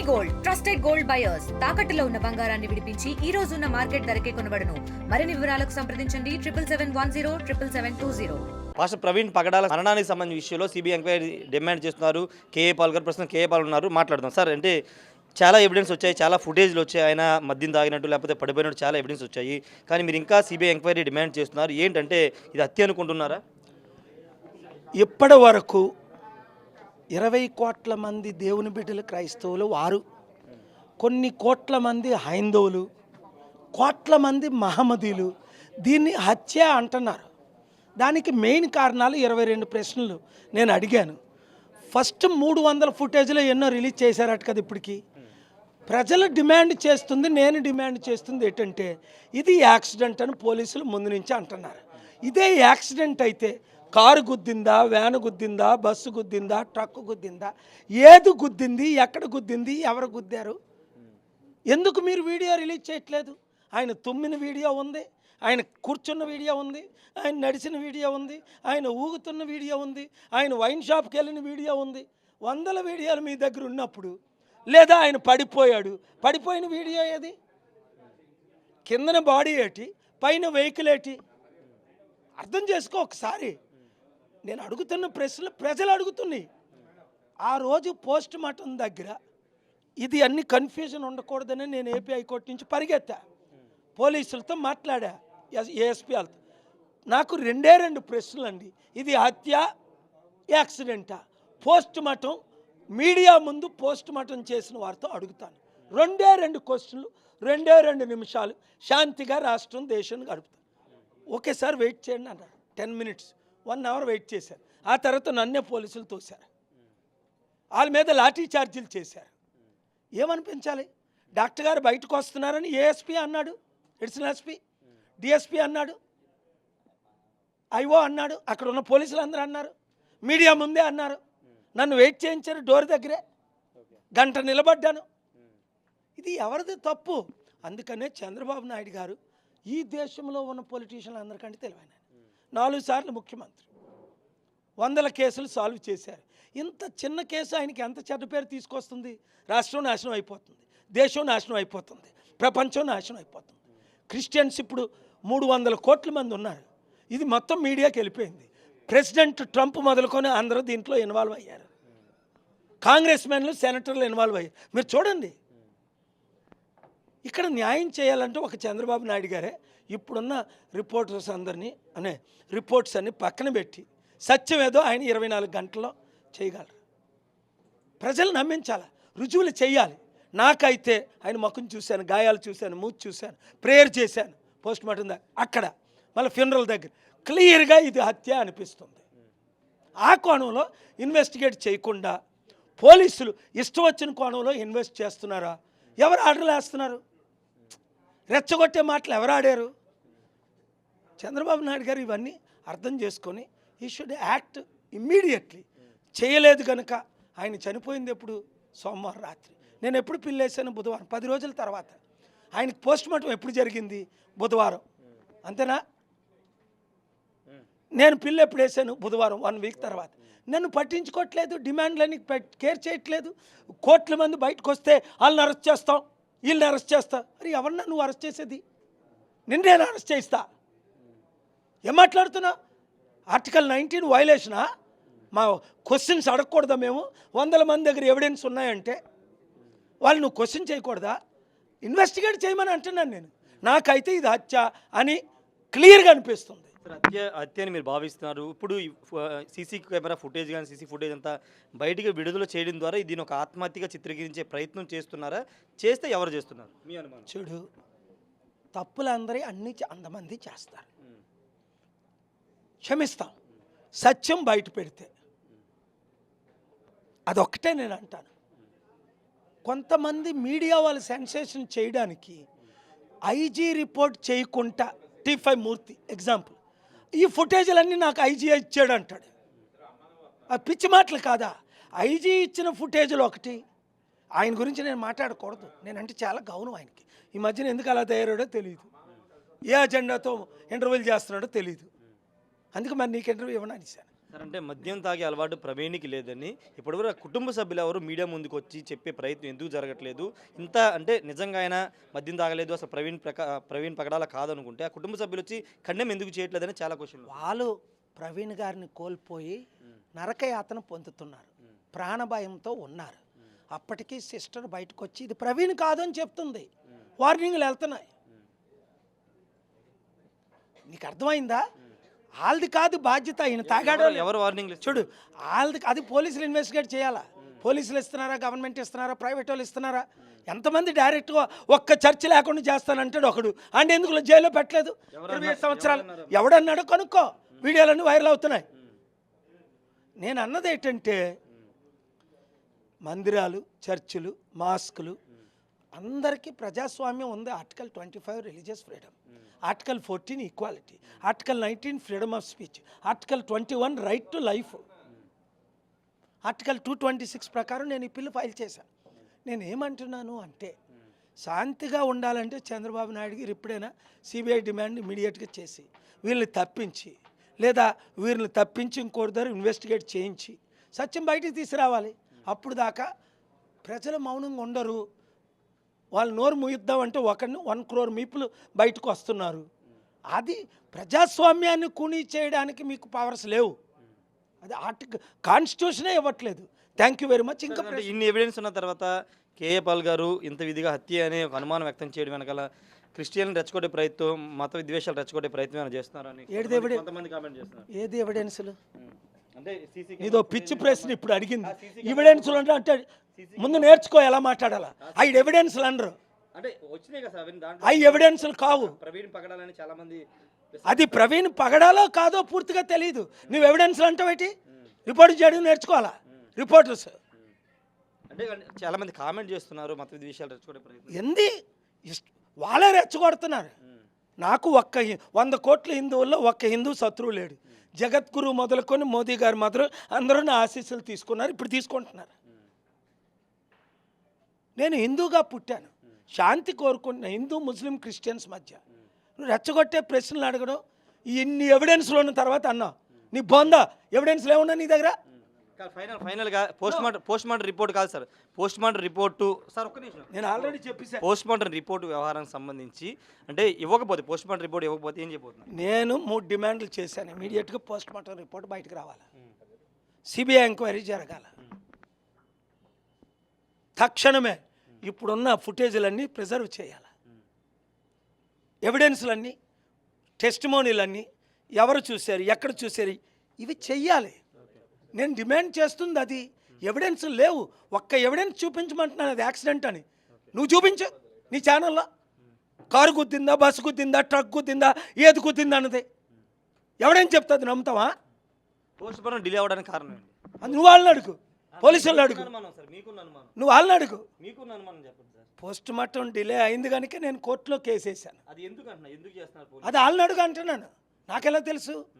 Gold trusted gold buyers తాకట్టులో ఉన్న బంగారాన్ని విడిపించి ఈ రోజు ఉన్న మార్కెట్ ధరకే కొనబడును. మరిన్ని వివరాలకు సంప్రదించండి 7771077720. పాస్టర్ ప్రవీణ్ పగడాల మరణానికి సంబంధించిన విషయంలో సిబిఐ ఎంక్వైరీ డిమాండ్ చేస్తున్నారు. కేఏ పాల్ గారు ప్రస్తుతం కేఏ పాల్ ఉన్నారు, మాట్లాడదాం. సార్, అంటే చాలా ఎవిడెన్స్ వచ్చాయి, చాలా ఫుటేజ్లు వచ్చాయి, ఆయన మద్యం తాగినట్టు లేకపోతే పడిపోయినట్టు చాలా ఎవిడెన్స్ వచ్చాయి. కానీ మీరు ఇంకా సిబిఐ ఎంక్వైరీ డిమాండ్ చేస్తున్నారు. ఏంటంటే ఇది హత్య అనుకుంటున్నారా? ఇప్పటి వరకు 20 కోట్ల మంది దేవుని బిడ్డలు క్రైస్తవులు వారు, కొన్ని కోట్ల మంది హైందవులు, కోట్ల మంది మహమ్మదీలు దీన్ని హత్య అంటున్నారు. దానికి మెయిన్ కారణాలు 22 ప్రశ్నలు నేను అడిగాను. ఫస్ట్ 300 ఫుటేజ్లో ఎన్నో రిలీజ్ చేశారట కదా. ఇప్పటికి ప్రజలు డిమాండ్ చేస్తుంది, నేను డిమాండ్ చేస్తుంది ఏంటంటే ఇది యాక్సిడెంట్ అని పోలీసులు ముందు నుంచి అంటున్నారు. ఇదే యాక్సిడెంట్ అయితే కారు గుద్దిందా, వ్యాను గుద్దిందా, బస్సు గుద్దిందా, ట్రక్కు గుద్దిందా, ఏది గుద్దింది, ఎక్కడ గుద్దింది, ఎవరు గుద్దారు, ఎందుకు మీరు వీడియో రిలీజ్ చేయట్లేదు? ఆయన తుమ్మిన వీడియో ఉంది, ఆయన కూర్చున్న వీడియో ఉంది, ఆయన నడిచిన వీడియో ఉంది, ఆయన ఊగుతున్న వీడియో ఉంది, ఆయన వైన్ షాప్కి వెళ్ళిన వీడియో ఉంది. 100 వీడియోలు మీ దగ్గర ఉన్నప్పుడు, లేదా ఆయన పడిపోయాడు, పడిపోయిన వీడియో ఏది? కిందన బాడీ ఏటి, పైన వెహికల్ ఏటి? అర్థం చేసుకో ఒకసారి. నేను అడుగుతున్న ప్రశ్నలు ప్రజలు అడుగుతున్నాయి. ఆ రోజు పోస్ట్ మార్టం దగ్గర ఇది అన్ని కన్ఫ్యూజన్ ఉండకూడదని నేను ఏపీ హైకోర్టు నుంచి పరిగెత్తా, పోలీసులతో మాట్లాడా, ఏఎస్పీ వాళ్ళతో. నాకు 2 ప్రశ్నలు అండి. ఇది హత్య, యాక్సిడెంటా? పోస్ట్ మార్టం మీడియా ముందు పోస్ట్ మార్టం చేసిన వారితో అడుగుతాను. 2 క్వశ్చన్లు, 2 నిమిషాలు శాంతిగా రాష్ట్రం దేశం గడుపుతాను. ఓకే సార్, వెయిట్ చేయండి అన్నారు. 10 minutes, 1 hour వెయిట్ చేశారు. ఆ తర్వాత నన్నే పోలీసులు తోశారు, వాళ్ళ మీద లాఠీ చార్జీలు చేశారు. ఏమనిపించాలి? డాక్టర్ గారు బయటకు వస్తున్నారని ఏఎస్పీ అన్నాడు, అడిషనల్ ఎస్పీ, డిఎస్పీ అన్నాడు, ఐఓ అన్నాడు, అక్కడ ఉన్న పోలీసులు అందరూ అన్నారు, మీడియా ముందే అన్నారు. నన్ను వెయిట్ చేయించారు డోర్ దగ్గరే, గంట నిలబడ్డాను. ఇది ఎవరిది తప్పు? అందుకనే చంద్రబాబు నాయుడు గారు ఈ దేశంలో ఉన్న పొలిటీషియన్లు అందరికంటే తెలివైన 4 సార్లు ముఖ్యమంత్రి, 100 కేసులు సాల్వ్ చేశారు. ఇంత చిన్న కేసు ఆయనకి ఎంత చెడ్డ పేరు తీసుకొస్తుంది? రాష్ట్రం నాశనం అయిపోతుంది, దేశం నాశనం అయిపోతుంది, ప్రపంచం నాశనం అయిపోతుంది. క్రిస్టియన్స్ ఇప్పుడు 300 కోట్ల మంది ఉన్నారు. ఇది మొత్తం మీడియాకి వెళ్ళిపోయింది. ప్రెసిడెంట్ ట్రంప్ మొదలుకొని అందరూ దీంట్లో ఇన్వాల్వ్ అయ్యారు. కాంగ్రెస్ మెన్లు, సెనేటర్లు ఇన్వాల్వ్ అయ్యారు. మీరు చూడండి, ఇక్కడ న్యాయం చేయాలంటే ఒక చంద్రబాబు నాయుడు గారే ఇప్పుడున్న రిపోర్టర్స్ అందరినీ రిపోర్ట్స్ అన్ని పక్కన పెట్టి సత్యం ఏదో ఆయన 24 గంటల్లో చేయగలరు. ప్రజలు నమ్మించాలి, రుజువులు చేయాలి. నాకైతే ఆయన ముఖం చూశాను, గాయాలు చూశాను, మూతి చూశాను, ప్రేయర్ చేశాను, పోస్ట్ మార్టం దగ్గర, అక్కడ మళ్ళీ ఫ్యూనరల్ దగ్గర క్లియర్గా ఇది హత్య అనిపిస్తుంది. ఆ కోణంలో ఇన్వెస్టిగేట్ చేయకుండా పోలీసులు ఇష్టం వచ్చిన కోణంలో ఇన్వెస్ట్ చేస్తున్నారా? ఎవరు ఆర్డర్లు వేస్తున్నారు? రెచ్చగొట్టే మాటలు ఎవరు ఆడారు? చంద్రబాబు నాయుడు గారు ఇవన్నీ అర్థం చేసుకొని ఈ షుడ్ యాక్ట్ ఇమ్మీడియట్లీ. చేయలేదు కనుక ఆయన చనిపోయింది ఎప్పుడు? సోమవారం రాత్రి. నేను ఎప్పుడు పిల్లేసాను? బుధవారం, 10 రోజుల తర్వాత. ఆయనకి పోస్ట్ మార్టం ఎప్పుడు జరిగింది? బుధవారం. అంతేనా? నేను పిల్లి ఎప్పుడు వేసాను? బుధవారం, 1 వీక్ తర్వాత. నన్ను పట్టించుకోవట్లేదు, డిమాండ్లని కేర్ చేయట్లేదు. కోట్ల మంది బయటకు వస్తే వాళ్ళని అరెస్ట్ చేస్తాం, వీళ్ళని అరెస్ట్ చేస్తా. అరే ఎవరన్నా నువ్వు అరెస్ట్ చేసేది? నిన్నేను అరెస్ట్ చేయిస్తా. ఏం మాట్లాడుతున్నా? ఆర్టికల్ 19 వైలేషనా? మా క్వశ్చన్స్ అడగకూడదా? మేము 100 మంది దగ్గర ఎవిడెన్స్ ఉన్నాయంటే వాళ్ళు నువ్వు క్వశ్చన్ చేయకూడదా? ఇన్వెస్టిగేట్ చేయమని అంటున్నాను నేను. నాకైతే ఇది హత్య అని క్లియర్గా అనిపిస్తుంది. హత్య అని మీరు భావిస్తున్నారు. ఇప్పుడు సీసీ కెమెరా ఫుటేజ్ కానీ సీసీ ఫుటేజ్ అంతా బయటికి విడుదల చేయడం ద్వారా దీన్ని ఒక ఆత్మహత్యగా చిత్రీకరించే ప్రయత్నం చేస్తున్నారా? చేస్తే ఎవరు చేస్తున్నారు మీ అనుమానం? చూడు, తప్పులు అందరూ అంతమంది చేస్తారు, క్షమిస్తాం. సత్యం బయట పెడితే అదొక్కటే నేను అంటాను. కొంతమంది మీడియా వాళ్ళు సెన్సేషన్ చేయడానికి ఐజీ రిపోర్ట్ చేయకుండా T5 మూర్తి ఎగ్జాంపుల్, ఈ ఫుటేజ్లన్నీ నాకు ఐజీ ఇచ్చాడు అంటాడు. ఆ పిచ్చి మాటలు కాదా? ఐజీ ఇచ్చిన ఫుటేజ్లు ఒకటి. ఆయన గురించి నేను మాట్లాడకూడదు, నేనంటే చాలా గౌరవం ఆయనకి. ఈ మధ్యన ఎందుకు అలా తయారాడో తెలియదు, ఏ అజెండాతో ఇంటర్వ్యూలు చేస్తున్నాడో తెలియదు. అందుకే మరి నీకు ఇంటర్వ్యూ ఇవ్వను అనేసాను. సార్ అంటే మద్యం తాగే అలవాటు ప్రవీణ్కి లేదని ఇప్పటివరకు కుటుంబ సభ్యులు ఎవరు మీడియా ముందుకు వచ్చి చెప్పే ప్రయత్నం ఎందుకు జరగట్లేదు? ఇంత అంటే నిజంగా ఆయన మద్యం తాగలేదు, అసలు ప్రవీణ్ పగడాల కాదనుకుంటే ఆ కుటుంబ సభ్యులు వచ్చి ఖండం ఎందుకు చేయట్లేదని చాలా క్వశ్చన్లు. వాళ్ళు ప్రవీణ్ గారిని కోల్పోయి నరకయాతన పొందుతున్నారు, ప్రాణభయంతో ఉన్నారు. అప్పటికి సిస్టర్ బయటకు వచ్చి ఇది ప్రవీణ్ కాదు అని చెప్తుంది, వార్నింగ్లు వెళ్తున్నాయి. నీకు అర్థమైందా? వాళ్ళది కాదు బాధ్యత, ఆయన తాగాడో ఎవరు వార్నింగ్ చూడు, వాళ్ళది అది పోలీసులు ఇన్వెస్టిగేట్ చేయాలా. పోలీసులు ఇస్తున్నారా, గవర్నమెంట్ ఇస్తున్నారా, ప్రైవేట్ వాళ్ళు ఇస్తున్నారా? ఎంతమంది డైరెక్ట్గా ఒక్క చర్చ లేకుండా చేస్తానంటాడు ఒకడు, అంటే ఎందుకు జైల్లో పెట్టలేదు 25 సంవత్సరాలు? ఎవడన్నాడో కనుక్కో, వీడియోలన్నీ వైరల్ అవుతున్నాయి. నేను అన్నది ఏంటంటే మందిరాలు, చర్చిలు, మాస్కులు అందరికీ ప్రజాస్వామ్యం ఉంది. Article 25 religious freedom, article 14 equality, article 19 freedom of speech, article 21 right to life, article 226 ప్రకారం నేను ఈ బిల్లు ఫైల్ చేశాను. నేను ఏమంటున్నాను అంటే శాంతిగా ఉండాలంటే చంద్రబాబు నాయుడు గారు ఎప్పుడైనా సిబిఐ డిమాండ్ ఇమీడియట్గా చేసి వీళ్ళని తప్పించి, లేదా వీళ్ళని తప్పించి ఇంకోటి దగ్గర ఇన్వెస్టిగేట్ చేయించి సత్యం బయటికి తీసుకురావాలి. అప్పుడు దాకా ప్రజలు మౌనంగా ఉండరు. వాళ్ళు నోరు ముయిద్దామంటే 1 crore పీపుల్ బయటకు వస్తున్నారు. అది ప్రజాస్వామ్యాన్ని కూనీ చేయడానికి మీకు పవర్స్ లేవు. అది ఆర్టికల్ కాన్స్టిట్యూషనే ఇవ్వట్లేదు. Thank you very much. ఇంకా అంటే ఇన్ని ఎవిడెన్స్ ఉన్న తర్వాత కేఏ పాల్ గారు ఇంత విధిగా హత్య అనే ఒక అనుమానం వ్యక్తం చేయడం వెనకాల క్రిస్టియన్ రెచ్చగొట్టే ప్రయత్నం, మత విద్వేషాలు రెచ్చగొట్టే ప్రయత్నం ఏమైనా చేస్తున్నారని కొంతమంది కామెంట్ చేస్తున్నారు. ఏది ఎవిడెన్స్లు? అంటే సీసీ ఇదో పిచ్చి ప్రశ్న ఇప్పుడు అడిగింది. ఎవిడెన్స్లు అంటే ముందు నేర్చుకో ఎలా మాట్లాడాలా. అవి ఎవిడెన్స్లు అనరు, అంటే వచ్చినాయి కదా సార్ దాంట్లో. అవి ఎవిడెన్స్లు కావు. ప్రవీణ్ పగడాలని చాలా మంది అది ప్రవీణ్ పగడాలో కాదో పూర్తిగా తెలియదు. నువ్వు ఎవిడెన్స్లు అంటావేటి? రిపోర్ట్ చేయడం నేర్చుకోవాలా రిపోర్టర్స్. అంటే చాలా మంది కామెంట్ చేస్తున్నారు మత విద్వేషాలు రెచ్చగొట్టే ప్రయత్నం. ఎంది వాళ్ళే రెచ్చగొడుతున్నారు. నాకు 100 కోట్ల హిందువుల్లో ఒక్క హిందూ శత్రువు లేడు. జగద్గురు మొదలుకొని మోదీ గారు మొదలు అందరూ నా ఆశీస్సులు తీసుకున్నారు, ఇప్పుడు తీసుకుంటున్నారు. నేను హిందూగా పుట్టాను, శాంతి కోరుకుంటున్నా హిందూ ముస్లిం క్రిస్టియన్స్ మధ్య. నువ్వు రెచ్చగొట్టే ప్రశ్నలు అడగడం, ఇన్ని ఎవిడెన్స్లు ఉన్న తర్వాత అన్నా నీ బొందా ఎవిడెన్స్లు ఏమన్నా నీ దగ్గర? ఫైనల్గా పోస్ట్ మార్టం రిపోర్ట్ కాదు sir, post mortem report sir ఒక్క నిమిషం, నేను ఆల్రెడీ చెప్పేసాను. పోస్ట్ మార్టం రిపోర్టు వ్యవహారానికి సంబంధించి అంటే ఇవ్వకపోతే పోస్ట్ మార్టం రిపోర్ట్ ఇవ్వకపోతే ఏం చెప్పబోతున్నారు? నేను 3 డిమాండ్లు చేశాను. ఇమీడియట్గా పోస్ట్ మార్టం రిపోర్ట్ బయటకు రావాలి, సిబిఐ ఎంక్వైరీ జరగాల తక్షణమే. ఇప్పుడున్న ఫుటేజీలన్నీ ప్రిజర్వ్ చేయాలి, ఎవిడెన్స్లన్నీ, టెస్టిమోనీలన్నీ, ఎవరు చూశారు, ఎక్కడ చూశారు, ఇవి చెయ్యాలి. నేను డిమాండ్ చేస్తుంది అది. ఎవిడెన్స్ లేవు, ఒక్క ఎవిడెన్స్ చూపించమంటున్నాను అది యాక్సిడెంట్ అని. నువ్వు చూపించు నీ ఛానల్లో. కారు గుద్దిందా, బస్సు గుద్దిందా, ట్రక్ గుద్దిందా, ఏది గుద్దిందా అన్నది ఎవడేం చెప్తుంది? నమ్ముతావా? పోస్ట్ మార్టం డిలే అవ్వడానికి కారణం ఏంటి? అది నువ్వు వాళ్ళని అడుగు, పోలీసులను అడుగు, నువ్వు వాళ్ళని అడుగు. చెప్పండి సార్. పోస్ట్ మార్టం డిలే అయింది కనుక నేను కోర్టులో కేసు వేసాను. అది ఎందుకు అంటున్నా, ఎందుకు చేస్తున్నారు? అది వాళ్ళని అడుగు అంటున్నాను, నాకెలా తెలుసు?